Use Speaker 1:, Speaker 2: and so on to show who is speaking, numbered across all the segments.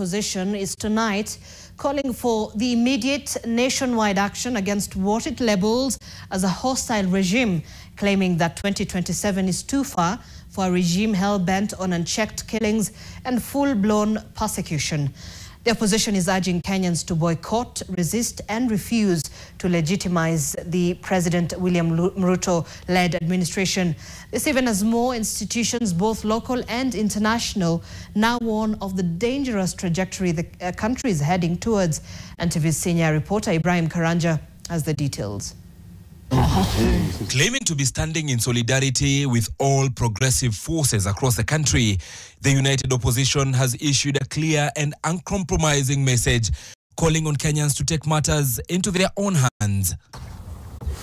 Speaker 1: opposition is tonight calling for the immediate nationwide action against what it labels as a hostile regime, claiming that 2027 is too far for a regime hell-bent on unchecked killings and full-blown persecution. The opposition is urging Kenyans to boycott, resist and refuse to legitimize the President William Ruto-led administration. This even as more institutions, both local and international, now warn of the dangerous trajectory the country is heading towards. And TV's senior reporter Ibrahim Karanja has the details.
Speaker 2: Claiming to be standing in solidarity with all progressive forces across the country, the united opposition has issued a clear and uncompromising message calling on Kenyans to take matters into their own hands.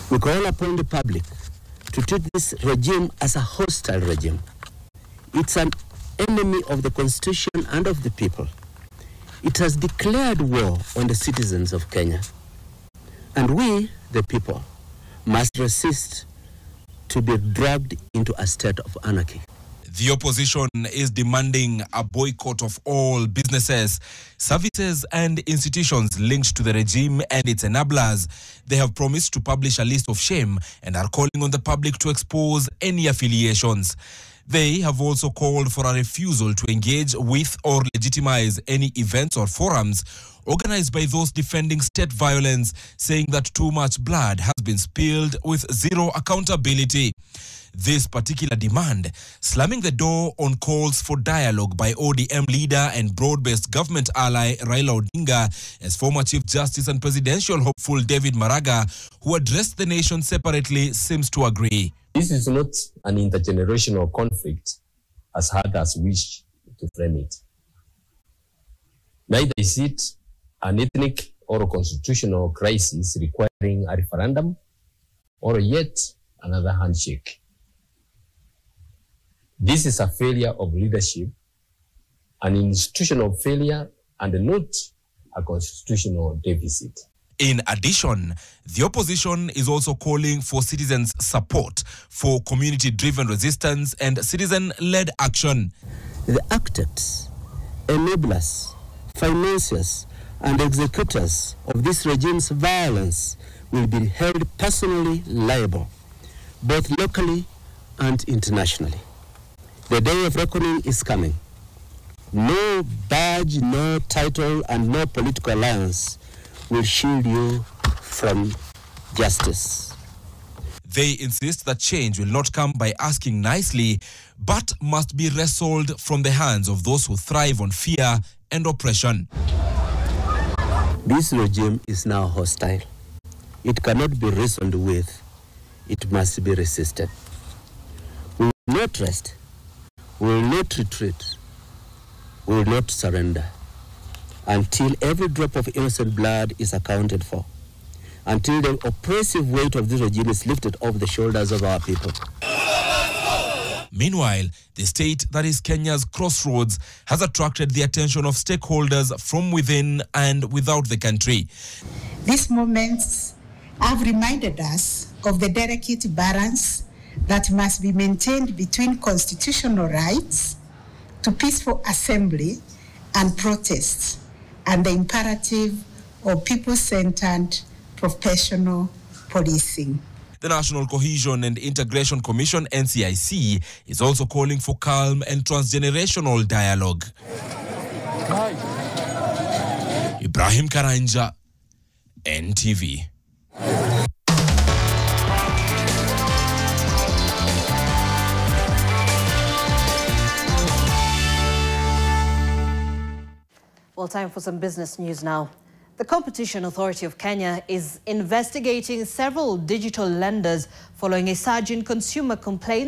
Speaker 3: We call upon the public to treat this regime as a hostile regime. It's an enemy of the Constitution and of the people. It has declared war on the citizens of Kenya. And we, the people, must resist to be dragged into a state of anarchy.
Speaker 2: The opposition is demanding a boycott of all businesses, services and institutions linked to the regime and its enablers. They have promised to publish a list of shame and are calling on the public to expose any affiliations. They have also called for a refusal to engage with or legitimize any events or forums organized by those defending state violence, saying that too much blood has been spilled with zero accountability. This particular demand slamming the door on calls for dialogue by ODM leader and broad-based government ally Raila Odinga as former Chief Justice and presidential hopeful David Maraga, who addressed the nation separately, seems to agree.
Speaker 4: This is not an intergenerational conflict as others wish to frame it. Neither is it an ethnic or a constitutional crisis requiring a referendum or yet another handshake. This is a failure of leadership, an institutional failure, and not a constitutional deficit.
Speaker 2: In addition, the opposition is also calling for citizens' support for community-driven resistance and citizen-led action.
Speaker 3: The architects, enablers, financiers, and executors of this regime's violence will be held personally liable, both locally and internationally. The day of reckoning is coming. No badge, no title, and no political alliance will shield you from justice.
Speaker 2: They insist that change will not come by asking nicely, but must be wrestled from the hands of those who thrive on fear and oppression.
Speaker 3: This regime is now hostile. It cannot be reasoned with. It must be resisted. We will not rest. We will not retreat. We will not surrender until every drop of innocent blood is accounted for, until the oppressive weight of this regime is lifted off the shoulders of our people.
Speaker 2: Meanwhile, the state that is Kenya's crossroads has attracted the attention of stakeholders from within and without the country.
Speaker 5: These moments have reminded us of the delicate balance that must be maintained between constitutional rights to peaceful assembly and protest, and the imperative of people-centered professional policing.
Speaker 2: The National Cohesion and Integration Commission, NCIC, is also calling for calm and transgenerational dialogue. Ibrahim Karanja, NTV.
Speaker 1: Well, time for some business news now. The Competition Authority of Kenya is investigating several digital lenders following a surge in consumer complaints